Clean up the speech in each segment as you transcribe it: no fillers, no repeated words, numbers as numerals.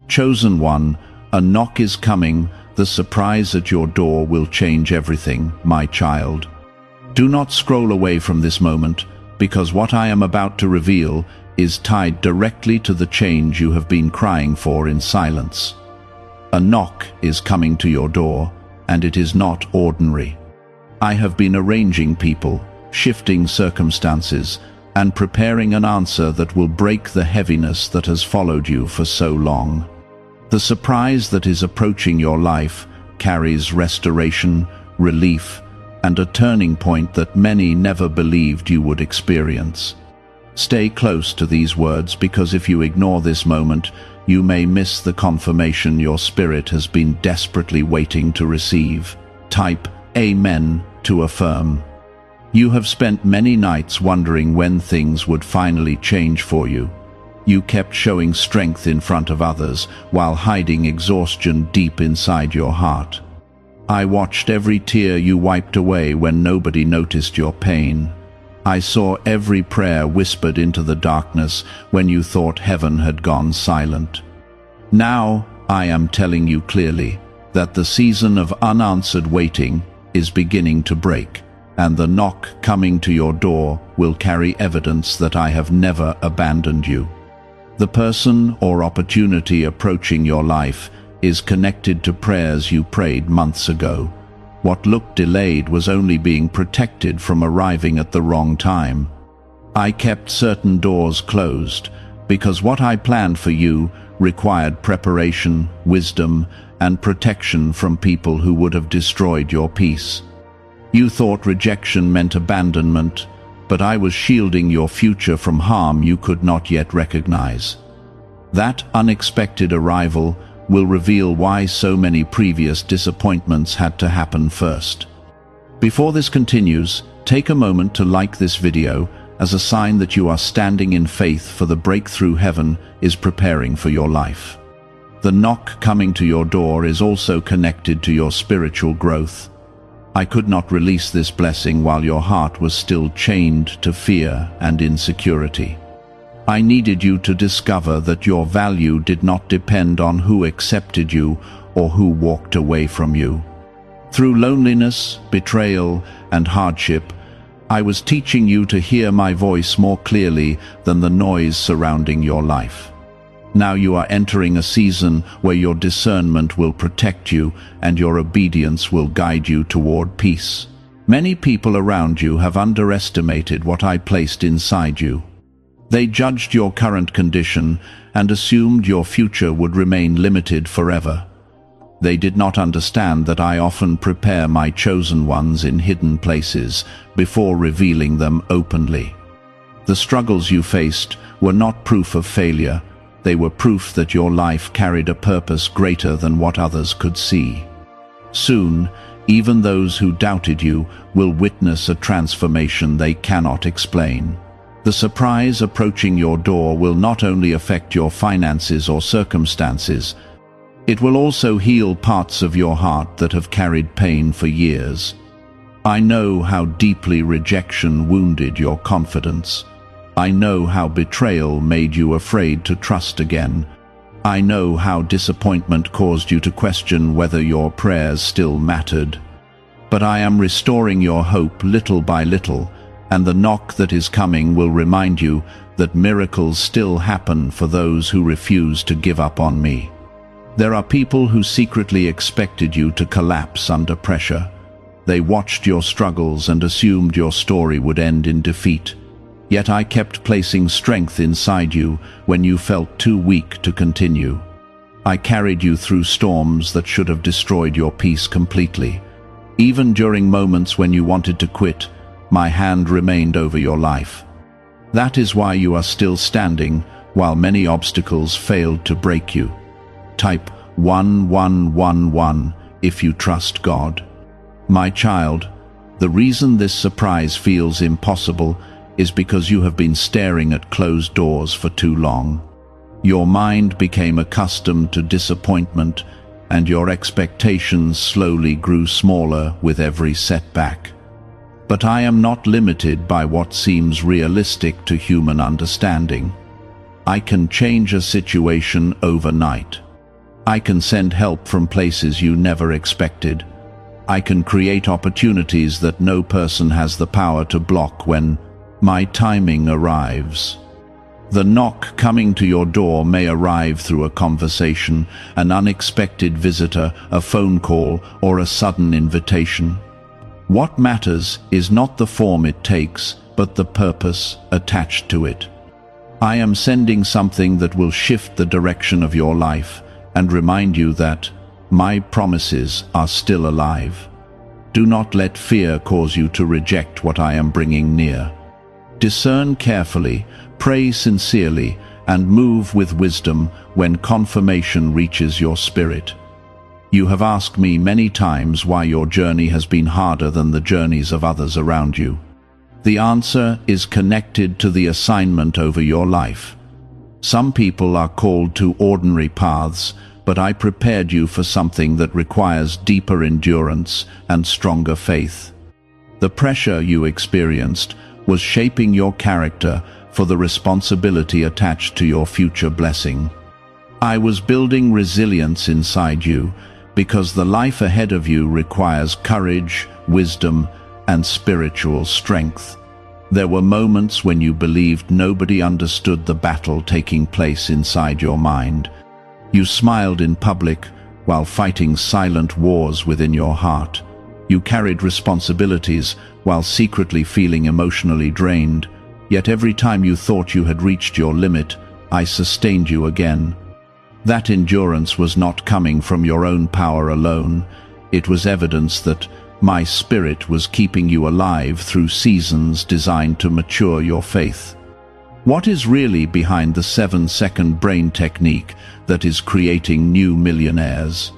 Chosen one, a knock is coming. The surprise at your door will change everything, my child. Do not scroll away from this moment, because what I am about to reveal is tied directly to the change you have been crying for in silence. A knock is coming to your door, and it is not ordinary. I have been arranging people, shifting circumstances, and preparing an answer that will break the heaviness that has followed you for so long. The surprise that is approaching your life carries restoration, relief, and a turning point that many never believed you would experience. Stay close to these words, because if you ignore this moment, you may miss the confirmation your spirit has been desperately waiting to receive. Type Amen to affirm. You have spent many nights wondering when things would finally change for you. You kept showing strength in front of others while hiding exhaustion deep inside your heart. I watched every tear you wiped away when nobody noticed your pain. I saw every prayer whispered into the darkness when you thought heaven had gone silent. Now, I am telling you clearly that the season of unanswered waiting is beginning to break, and the knock coming to your door will carry evidence that I have never abandoned you. The person or opportunity approaching your life is connected to prayers you prayed months ago. What looked delayed was only being protected from arriving at the wrong time. I kept certain doors closed because what I planned for you required preparation, wisdom, and protection from people who would have destroyed your peace. You thought rejection meant abandonment, but I was shielding your future from harm you could not yet recognize. That unexpected arrival will reveal why so many previous disappointments had to happen first. Before this continues, take a moment to like this video as a sign that you are standing in faith for the breakthrough heaven is preparing for your life. The knock coming to your door is also connected to your spiritual growth. I could not release this blessing while your heart was still chained to fear and insecurity. I needed you to discover that your value did not depend on who accepted you or who walked away from you. Through loneliness, betrayal, and hardship, I was teaching you to hear my voice more clearly than the noise surrounding your life. Now you are entering a season where your discernment will protect you and your obedience will guide you toward peace. Many people around you have underestimated what I placed inside you. They judged your current condition and assumed your future would remain limited forever. They did not understand that I often prepare my chosen ones in hidden places before revealing them openly. The struggles you faced were not proof of failure. They were proof that your life carried a purpose greater than what others could see. Soon, even those who doubted you will witness a transformation they cannot explain. The surprise approaching your door will not only affect your finances or circumstances, it will also heal parts of your heart that have carried pain for years. I know how deeply rejection wounded your confidence. I know how betrayal made you afraid to trust again. I know how disappointment caused you to question whether your prayers still mattered. But I am restoring your hope little by little, and the knock that is coming will remind you that miracles still happen for those who refuse to give up on me. There are people who secretly expected you to collapse under pressure. They watched your struggles and assumed your story would end in defeat. Yet I kept placing strength inside you when you felt too weak to continue. I carried you through storms that should have destroyed your peace completely. Even during moments when you wanted to quit, my hand remained over your life. That is why you are still standing, while many obstacles failed to break you. Type 1111 if you trust God. My child, the reason this surprise feels impossible is because you have been staring at closed doors for too long. Your mind became accustomed to disappointment, and your expectations slowly grew smaller with every setback. But I am not limited by what seems realistic to human understanding. I can change a situation overnight. I can send help from places you never expected. I can create opportunities that no person has the power to block when my timing arrives. The knock coming to your door may arrive through a conversation, an unexpected visitor, a phone call, or a sudden invitation. What matters is not the form it takes, but the purpose attached to it. I am sending something that will shift the direction of your life and remind you that my promises are still alive. Do not let fear cause you to reject what I am bringing near. Discern carefully, pray sincerely, and move with wisdom when confirmation reaches your spirit. You have asked me many times why your journey has been harder than the journeys of others around you. The answer is connected to the assignment over your life. Some people are called to ordinary paths, but I prepared you for something that requires deeper endurance and stronger faith. The pressure you experienced was shaping your character for the responsibility attached to your future blessing. I was building resilience inside you because the life ahead of you requires courage, wisdom, and spiritual strength. There were moments when you believed nobody understood the battle taking place inside your mind. You smiled in public while fighting silent wars within your heart. You carried responsibilities while secretly feeling emotionally drained, yet every time you thought you had reached your limit, I sustained you again. That endurance was not coming from your own power alone. It was evidence that my spirit was keeping you alive through seasons designed to mature your faith. What is really behind the 7-second brain technique that is creating new millionaires?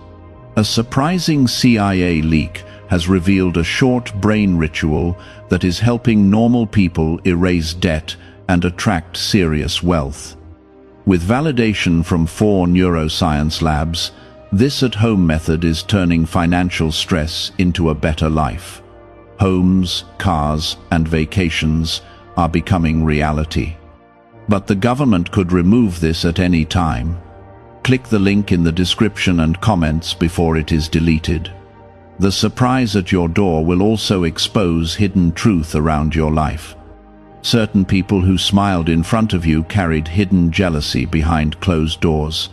A surprising CIA leak has revealed a short brain ritual that is helping normal people erase debt and attract serious wealth. With validation from 4 neuroscience labs, this at-home method is turning financial stress into a better life. Homes, cars, and vacations are becoming reality. But the government could remove this at any time. Click the link in the description and comments before it is deleted. The surprise at your door will also expose hidden truth around your life. Certain people who smiled in front of you carried hidden jealousy behind closed doors.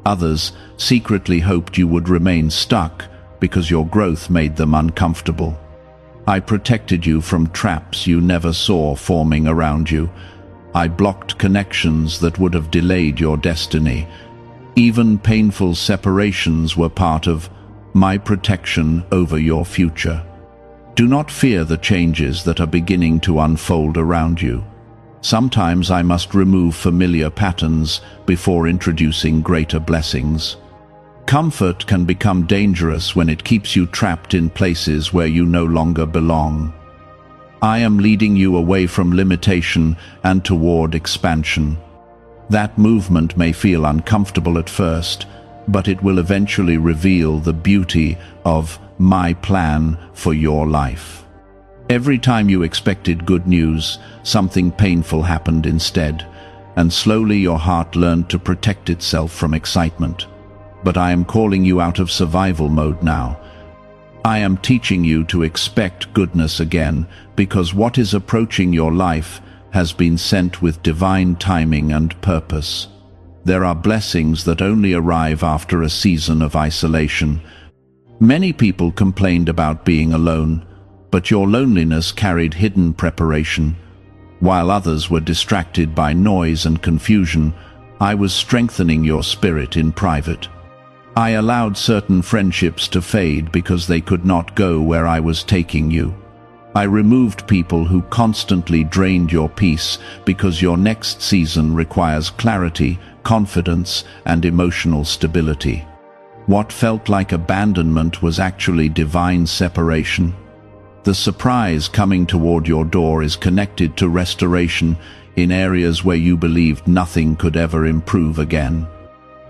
Others secretly hoped you would remain stuck because your growth made them uncomfortable. I protected you from traps you never saw forming around you. I blocked connections that would have delayed your destiny. Even painful separations were part of my protection over your future. Do not fear the changes that are beginning to unfold around you. Sometimes I must remove familiar patterns before introducing greater blessings. Comfort can become dangerous when it keeps you trapped in places where you no longer belong. I am leading you away from limitation and toward expansion. That movement may feel uncomfortable at first, but it will eventually reveal the beauty of my plan for your life. Every time you expected good news, something painful happened instead, and slowly your heart learned to protect itself from excitement. But I am calling you out of survival mode now. I am teaching you to expect goodness again, because what is approaching your life has been sent with divine timing and purpose. There are blessings that only arrive after a season of isolation. Many people complained about being alone, but your loneliness carried hidden preparation. While others were distracted by noise and confusion, I was strengthening your spirit in private. I allowed certain friendships to fade because they could not go where I was taking you. I removed people who constantly drained your peace because your next season requires clarity, confidence, and emotional stability. What felt like abandonment was actually divine separation. The surprise coming toward your door is connected to restoration in areas where you believed nothing could ever improve again.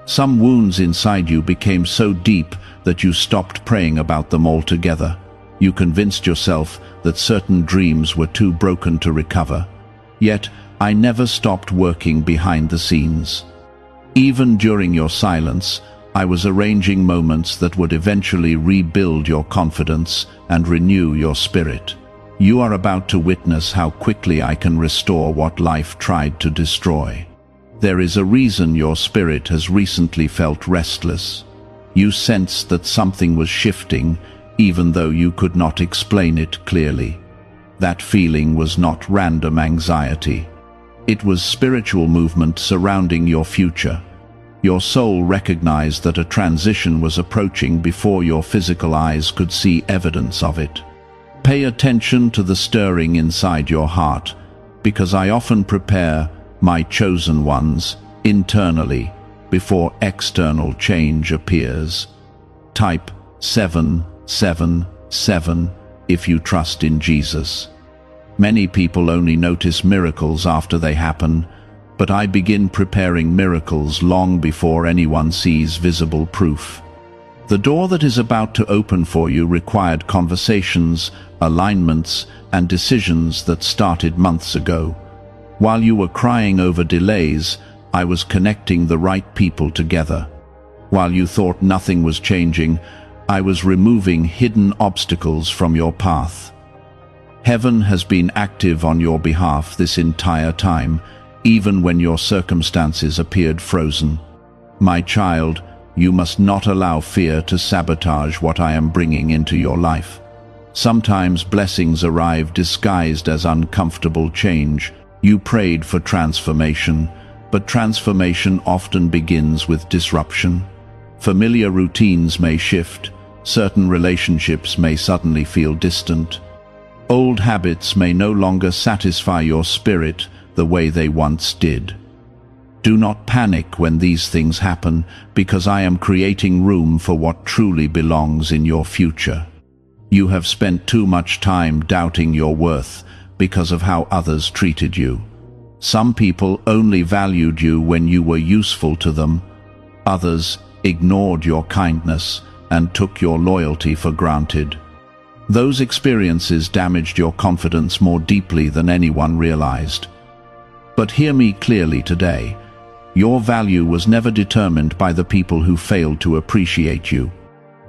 Some wounds inside you became so deep that you stopped praying about them altogether. You convinced yourself that certain dreams were too broken to recover. Yet, I never stopped working behind the scenes. Even during your silence, I was arranging moments that would eventually rebuild your confidence and renew your spirit. You are about to witness how quickly I can restore what life tried to destroy. There is a reason your spirit has recently felt restless. You sensed that something was shifting, even though you could not explain it clearly. That feeling was not random anxiety. It was spiritual movement surrounding your future. Your soul recognized that a transition was approaching before your physical eyes could see evidence of it. Pay attention to the stirring inside your heart, because I often prepare my chosen ones internally before external change appears. Type 777 if you trust in Jesus. Many people only notice miracles after they happen, but I begin preparing miracles long before anyone sees visible proof. The door that is about to open for you required conversations, alignments, and decisions that started months ago. While you were crying over delays, I was connecting the right people together. While you thought nothing was changing, I was removing hidden obstacles from your path. Heaven has been active on your behalf this entire time, even when your circumstances appeared frozen. My child, you must not allow fear to sabotage what I am bringing into your life. Sometimes blessings arrive disguised as uncomfortable change. You prayed for transformation, but transformation often begins with disruption. Familiar routines may shift, certain relationships may suddenly feel distant. Old habits may no longer satisfy your spirit the way they once did. Do not panic when these things happen, because I am creating room for what truly belongs in your future. You have spent too much time doubting your worth because of how others treated you. Some people only valued you when you were useful to them. Others ignored your kindness and took your loyalty for granted. Those experiences damaged your confidence more deeply than anyone realized. But hear me clearly today. Your value was never determined by the people who failed to appreciate you.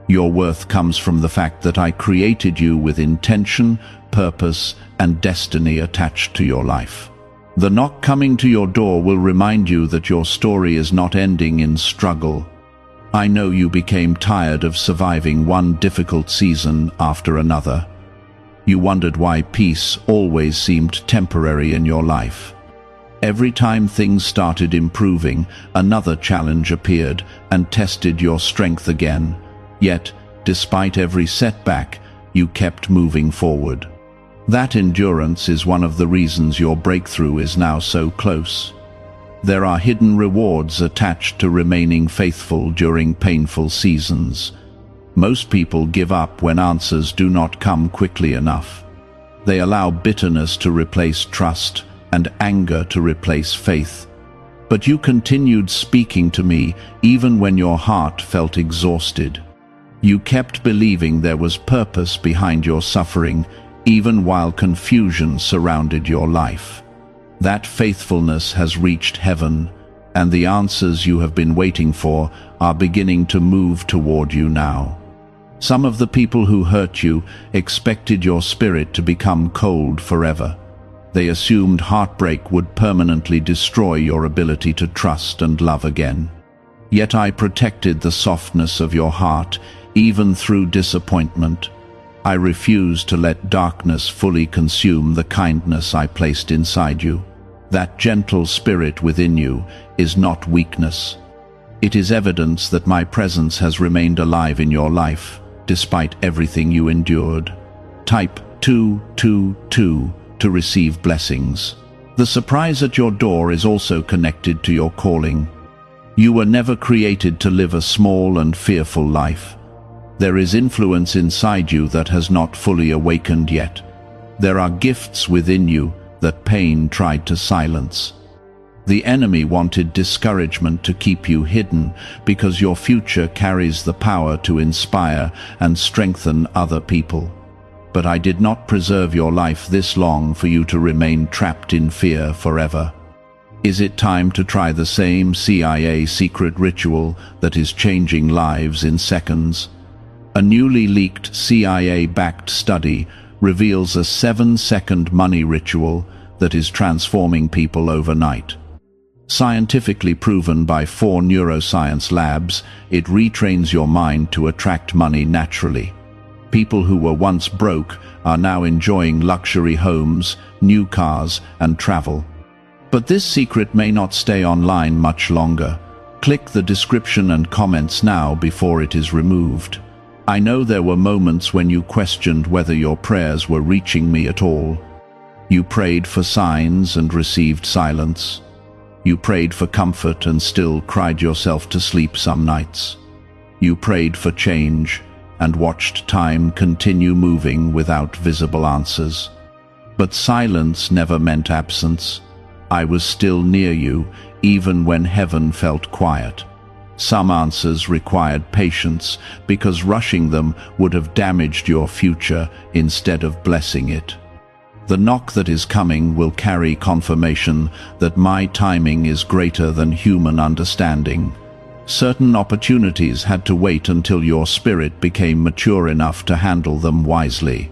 Your worth comes from the fact that I created you with intention, purpose, and destiny attached to your life. The knock coming to your door will remind you that your story is not ending in struggle. I know you became tired of surviving one difficult season after another. You wondered why peace always seemed temporary in your life. Every time things started improving, another challenge appeared and tested your strength again. Yet, despite every setback, you kept moving forward. That endurance is one of the reasons your breakthrough is now so close. There are hidden rewards attached to remaining faithful during painful seasons. Most people give up when answers do not come quickly enough. They allow bitterness to replace trust and anger to replace faith. But you continued speaking to me even when your heart felt exhausted. You kept believing there was purpose behind your suffering, even while confusion surrounded your life. That faithfulness has reached heaven, and the answers you have been waiting for are beginning to move toward you now. Some of the people who hurt you expected your spirit to become cold forever. They assumed heartbreak would permanently destroy your ability to trust and love again. Yet I protected the softness of your heart, even through disappointment. I refused to let darkness fully consume the kindness I placed inside you. That gentle spirit within you is not weakness. It is evidence that my presence has remained alive in your life, despite everything you endured. Type 222 to receive blessings. The surprise at your door is also connected to your calling. You were never created to live a small and fearful life. There is influence inside you that has not fully awakened yet. There are gifts within you that pain tried to silence. The enemy wanted discouragement to keep you hidden because your future carries the power to inspire and strengthen other people. But I did not preserve your life this long for you to remain trapped in fear forever. Is it time to try the same CIA secret ritual that is changing lives in seconds? A newly leaked CIA-backed study reveals a 7-second money ritual that is transforming people overnight. Scientifically proven by 4 neuroscience labs, it retrains your mind to attract money naturally. People who were once broke are now enjoying luxury homes, new cars, and travel. But this secret may not stay online much longer. Click the description and comments now before it is removed. I know there were moments when you questioned whether your prayers were reaching me at all. You prayed for signs and received silence. You prayed for comfort and still cried yourself to sleep some nights. You prayed for change and watched time continue moving without visible answers. But silence never meant absence. I was still near you, even when heaven felt quiet. Some answers required patience, because rushing them would have damaged your future instead of blessing it. The knock that is coming will carry confirmation that my timing is greater than human understanding. Certain opportunities had to wait until your spirit became mature enough to handle them wisely.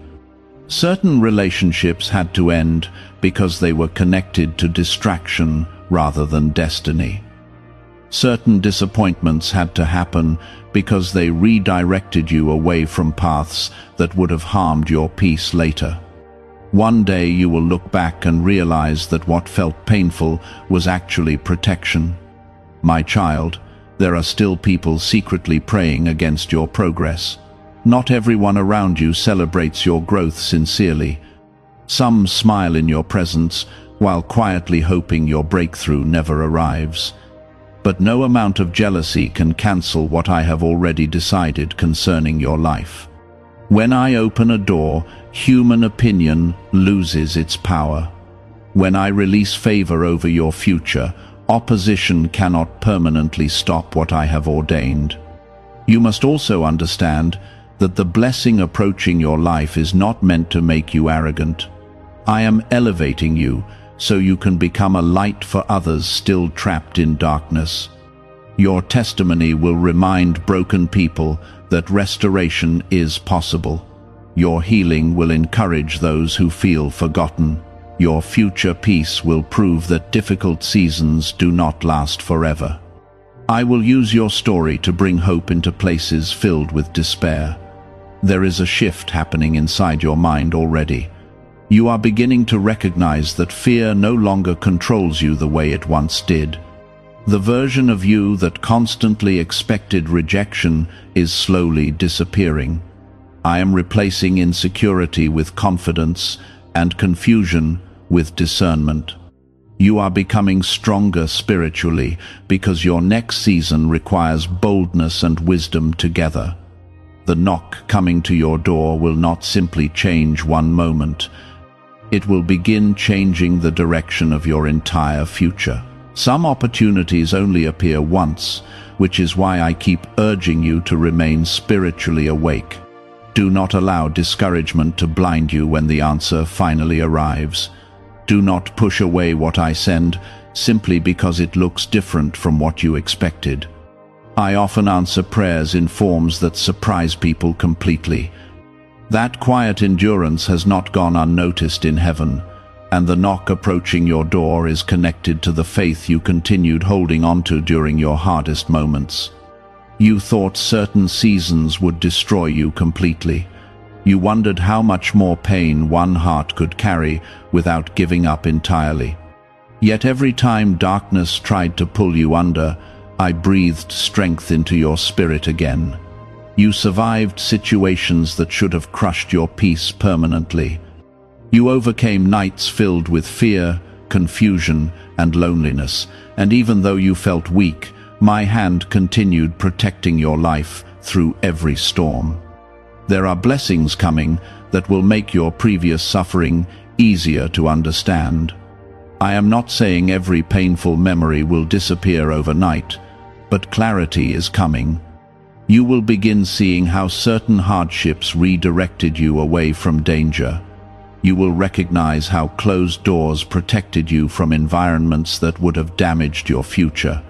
Certain relationships had to end because they were connected to distraction rather than destiny. Certain disappointments had to happen because they redirected you away from paths that would have harmed your peace later. One day you will look back and realize that what felt painful was actually protection. My child, there are still people secretly praying against your progress. Not everyone around you celebrates your growth sincerely. Some smile in your presence while quietly hoping your breakthrough never arrives. But no amount of jealousy can cancel what I have already decided concerning your life. When I open a door, human opinion loses its power. When I release favor over your future, opposition cannot permanently stop what I have ordained. You must also understand that the blessing approaching your life is not meant to make you arrogant. I am elevating you so you can become a light for others still trapped in darkness. Your testimony will remind broken people that restoration is possible. Your healing will encourage those who feel forgotten. Your future peace will prove that difficult seasons do not last forever. I will use your story to bring hope into places filled with despair. There is a shift happening inside your mind already. You are beginning to recognize that fear no longer controls you the way it once did. The version of you that constantly expected rejection is slowly disappearing. I am replacing insecurity with confidence and confusion with discernment. You are becoming stronger spiritually because your next season requires boldness and wisdom together. The knock coming to your door will not simply change one moment. It will begin changing the direction of your entire future. Some opportunities only appear once, which is why I keep urging you to remain spiritually awake. Do not allow discouragement to blind you when the answer finally arrives. Do not push away what I send simply because it looks different from what you expected. I often answer prayers in forms that surprise people completely. That quiet endurance has not gone unnoticed in heaven, and the knock approaching your door is connected to the faith you continued holding onto during your hardest moments. You thought certain seasons would destroy you completely. You wondered how much more pain one heart could carry without giving up entirely. Yet every time darkness tried to pull you under, I breathed strength into your spirit again. You survived situations that should have crushed your peace permanently. You overcame nights filled with fear, confusion, and loneliness, and even though you felt weak, my hand continued protecting your life through every storm. There are blessings coming that will make your previous suffering easier to understand. I am not saying every painful memory will disappear overnight, but clarity is coming. You will begin seeing how certain hardships redirected you away from danger. you will recognize how closed doors protected you from environments that would have damaged your future.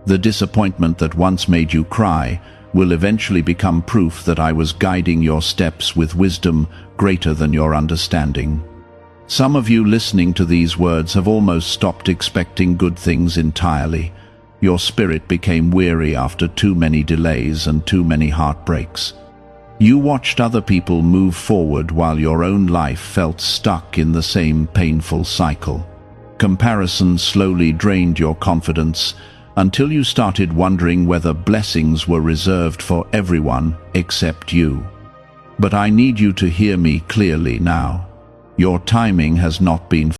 The disappointment that once made you cry will eventually become proof that I was guiding your steps with wisdom greater than your understanding. Some of you listening to these words have almost stopped expecting good things entirely. Your spirit became weary after too many delays and too many heartbreaks. You watched other people move forward while your own life felt stuck in the same painful cycle. Comparison slowly drained your confidence until you started wondering whether blessings were reserved for everyone except you. But I need you to hear me clearly now. Your timing has not been